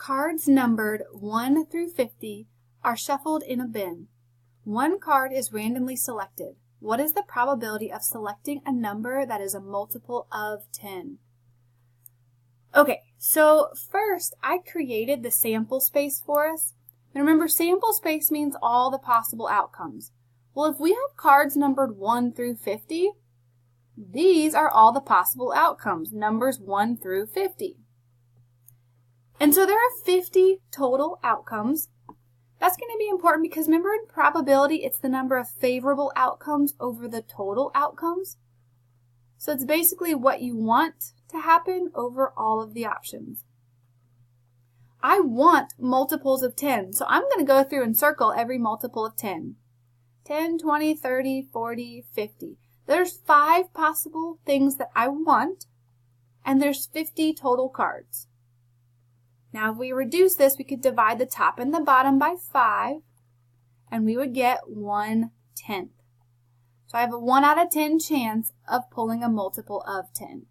Cards numbered 1 through 50 are shuffled in a bin. One card is randomly selected. What is the probability of selecting a number that is a multiple of 10? Okay, so first I created the sample space for us. And remember, sample space means all the possible outcomes. Well, if we have cards numbered 1 through 50, these are all the possible outcomes, numbers 1 through 50. And so there are 50 total outcomes. That's going to be important because remember, in probability, it's the number of favorable outcomes over the total outcomes. So it's basically what you want to happen over all of the options. I want multiples of 10, so I'm going to go through and circle every multiple of 10. 10, 20, 30, 40, 50. There's 5 possible things that I want, and there's 50 total cards. Now, if we reduce this, we could divide the top and the bottom by 5, and we would get 1/10. So I have a 1 out of 10 chance of pulling a multiple of 10.